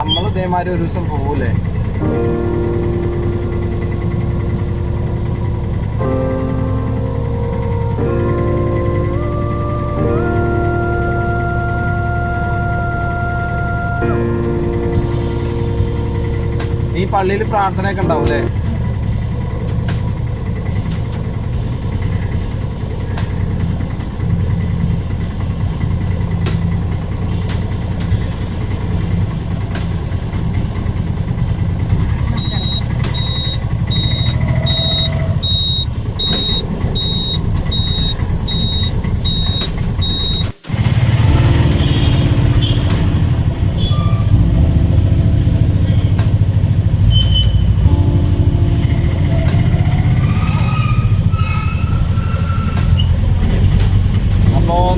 നമ്മൾ ഇതേമാതിരി ഒരു ദിവസം പോകൂലേ? ഈ പള്ളിയിൽ പ്രാർത്ഥനയൊക്കെ ഉണ്ടാവൂലേ?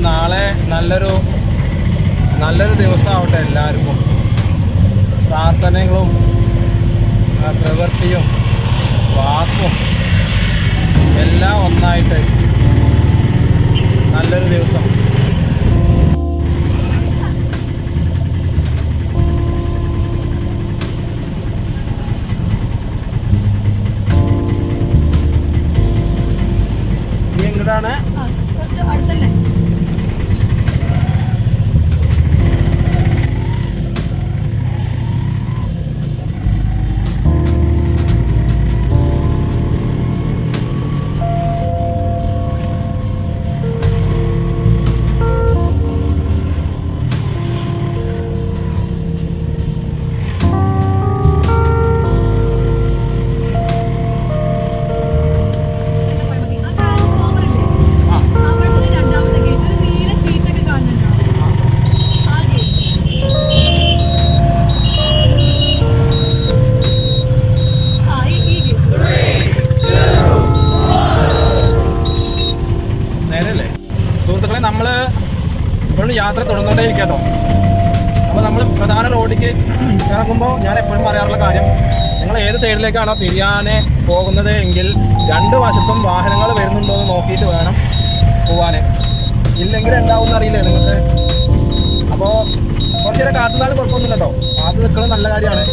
നാളെ നല്ലൊരു ദിവസമാവട്ടെ എല്ലാവർക്കും. പ്രാർത്ഥനകളും പ്രവൃത്തിയും വാക്കും എല്ലാം ഒന്നായിട്ട് നല്ലൊരു ദിവസം. നീ എങ്ങോട്ടാണ്? യാത്ര തുടർന്നുകൊണ്ടേ ഇരിക്കാട്ടോ. അപ്പോൾ നമ്മൾ പ്രധാന റോഡിലേക്ക് ഇറങ്ങുമ്പോൾ ഞാൻ എപ്പോഴും പറയാറുള്ള കാര്യം, നിങ്ങൾ ഏത് സൈഡിലേക്കാണോ തിരിയാനെ പോകുന്നത് എങ്കിൽ രണ്ട് വശത്തും വാഹനങ്ങൾ വരുന്നുണ്ടോ എന്ന് നോക്കിയിട്ട് വേണം പോവാൻ. ഇല്ലെങ്കിൽ എന്താവുമെന്ന് അറിയില്ലേ നിങ്ങൾക്ക്. അപ്പോൾ കുറച്ച് നേരം കാത്തുനിന്നാലും കുഴപ്പമൊന്നുമില്ല കേട്ടോ. കാത്തു നിൽക്കുന്നത് നല്ല കാര്യമാണ്.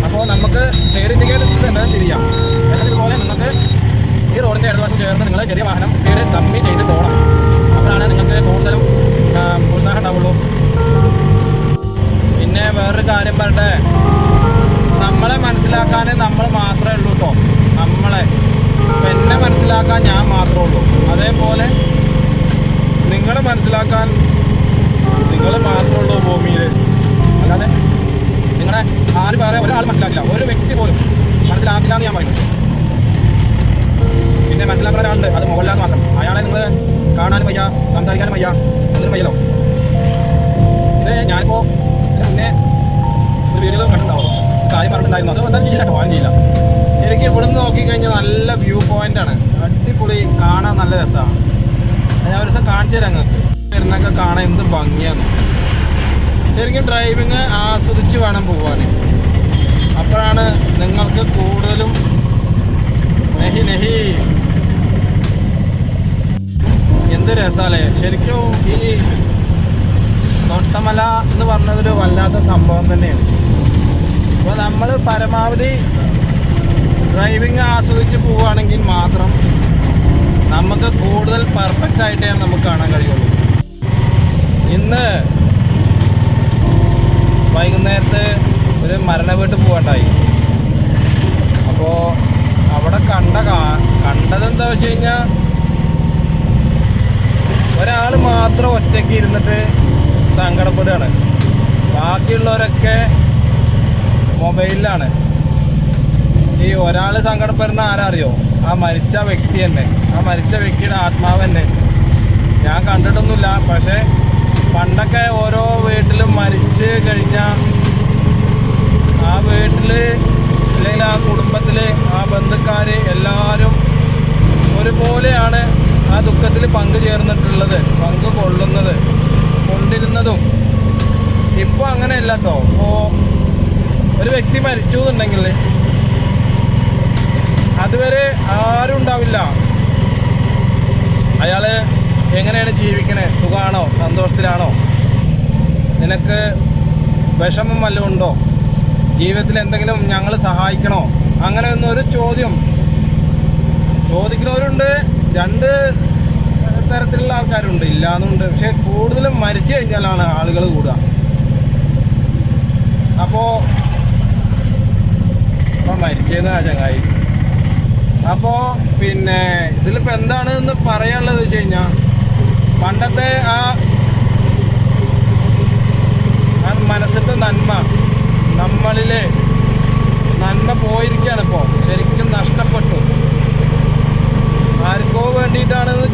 അപ്പോൾ നമുക്ക് സൈഡ് ഇൻഡിക്കേറ്റർ എന്തായാലും തിരിയാം. എന്നതുപോലെ നിങ്ങൾക്ക് ഈ റോഡിൻ്റെ ഇടതുവശം ചേർന്ന് നിങ്ങൾ ചെറിയ വാഹനം സൈഡ് കമ്മി ചെയ്ത് പോകണം. അപ്പോഴാണ് നിങ്ങൾക്ക് കൂടുതലും ഉത്സാഹം ഉണ്ടാവുള്ളൂ. പിന്നെ വേറൊരു കാര്യം പറയട്ടെ, നമ്മളെ മനസ്സിലാക്കാൻ നമ്മൾ മാത്രമേ ഉള്ളൂ കേട്ടോ. എന്നെ മനസ്സിലാക്കാൻ ഞാൻ മാത്രമേ ഉള്ളൂ. അതേപോലെ നിങ്ങളെ മനസ്സിലാക്കാൻ നിങ്ങൾ മാത്രമേ ഉള്ളൂ ഭൂമിയിൽ. അല്ലാതെ നിങ്ങളെ ആരും വേറെ ഒരാൾ മനസ്സിലാക്കില്ല, ഒരു വ്യക്തി പോലും മനസ്സിലാക്കില്ല എന്ന് ഞാൻ പറയുന്നു. പിന്നെ മനസ്സിലാക്കുന്ന ഒരാളുണ്ട്, അത് മോഹൻലാൽ മാത്രം. അയാളെ നിങ്ങൾ കാണാനും വയ്യ, സംസാരിക്കാനും വയ്യ, ഒന്നിനും വയ്യല്ലോ. ഇത് ഞാനിപ്പോൾ മുന്നേ ഒരു വീഡിയോ കണ്ടിട്ടുണ്ടാവും, കാര്യം പറഞ്ഞിട്ടുണ്ടായിരുന്നു. അത് എന്താ ചെയ്യില്ല കേട്ടോ, ആരും ചെയ്യില്ല. എനിക്ക് ഇവിടുന്ന് നോക്കിക്കഴിഞ്ഞാൽ നല്ല വ്യൂ പോയിൻ്റാണ്, അടിപൊളി, കാണാൻ നല്ല രസമാണ്. ഞാൻ ഒരു ദിവസം കാണിച്ചു തരാം നിങ്ങൾക്ക്. വരുന്നൊക്കെ കാണാൻ എന്ത് ഭംഗിയാണ്. ശരിക്കും ഡ്രൈവിങ് ആസ്വദിച്ച് വേണം പോകാൻ. അപ്പോഴാണ് നിങ്ങൾക്ക് കൂടുതലും നെഹി എന്ത് രസാലേ. ശരിക്കും ഈ തൊട്ടമല എന്ന് പറഞ്ഞതൊരു വല്ലാത്ത സംഭവം തന്നെയാണ്. അപ്പോൾ നമ്മൾ പരമാവധി ഡ്രൈവിങ് ആസ്വദിച്ച് പോവുകയാണെങ്കിൽ മാത്രം നമുക്ക് കൂടുതൽ പെർഫെക്റ്റ് ആയിട്ടേ നമുക്ക് കാണാൻ കഴിയുള്ളൂ. ഇന്ന് വൈകുന്നേരത്ത് ഒരു മരണ വീട്ടിൽ പോകണ്ടായി. അപ്പോൾ അവിടെ കണ്ടതെന്താ വെച്ച് കഴിഞ്ഞാൽ, ഒരാൾ മാത്രം ഒറ്റയ്ക്ക് ഇരുന്നിട്ട് സങ്കടപ്പെടുകയാണ്. ബാക്കിയുള്ളവരൊക്കെ മൊബൈലിലാണ്. ഈ ഒരാൾ സങ്കടപ്പെടുന്ന ആരറിയോ? ആ മരിച്ച വ്യക്തി തന്നെ, ആ മരിച്ച വ്യക്തിയുടെ ആത്മാവ് തന്നെ. ഞാൻ കണ്ടിട്ടൊന്നുമില്ല, പക്ഷേ പണ്ടൊക്കെ ഓരോ വീട്ടിലും മരിച്ച് കഴിഞ്ഞാൽ ആ വീട്ടിൽ അല്ലെങ്കിൽ ആ കുടുംബത്തിൽ ആ ബന്ധുക്കാർ എല്ലാവരും ഒരുപോലെയാണ് ആ ദുഃഖത്തിൽ പങ്കുചേർന്നിട്ടുള്ളത്, കൊണ്ടിരുന്നതും. ഇപ്പോൾ അങ്ങനെയല്ല കേട്ടോ. ഇപ്പോൾ ഒരു വ്യക്തി മരിച്ചു എന്നുണ്ടെങ്കിൽ അതുവരെ ആരും ഉണ്ടാവില്ല. അയാൾ എങ്ങനെയാണ് ജീവിക്കണേ, സുഖമാണോ, സന്തോഷത്തിലാണോ, നിനക്ക് വിഷമം വല്ലതും ഉണ്ടോ, ജീവിതത്തിൽ എന്തെങ്കിലും ഞങ്ങൾ സഹായിക്കണോ, അങ്ങനെ ഒന്നൊരു ചോദ്യം ചോദിക്കുന്നവരുണ്ട്. രണ്ട് തരത്തിലുള്ള ആൾക്കാരുണ്ട്, ഇല്ലാന്നുണ്ട്. പക്ഷെ കൂടുതലും മരിച്ചു കഴിഞ്ഞാലാണ് ആളുകൾ കൂടുക. അപ്പോൾ മരിച്ചെന്ന് ചങ്ങായി. അപ്പോൾ പിന്നെ ഇതിലിപ്പോൾ എന്താണെന്ന് പറയാനുള്ളത് വെച്ച് കഴിഞ്ഞാൽ, പണ്ടത്തെ ആ മനസ്സിൻ്റെ നന്മ, നമ്മളിലെ നന്മ പോയിരിക്കുകയാണ് ഇപ്പോൾ, ശരിക്കും നഷ്ടപ്പെട്ടു. ആർക്കോ വേണ്ടിയിട്ടാണെന്ന്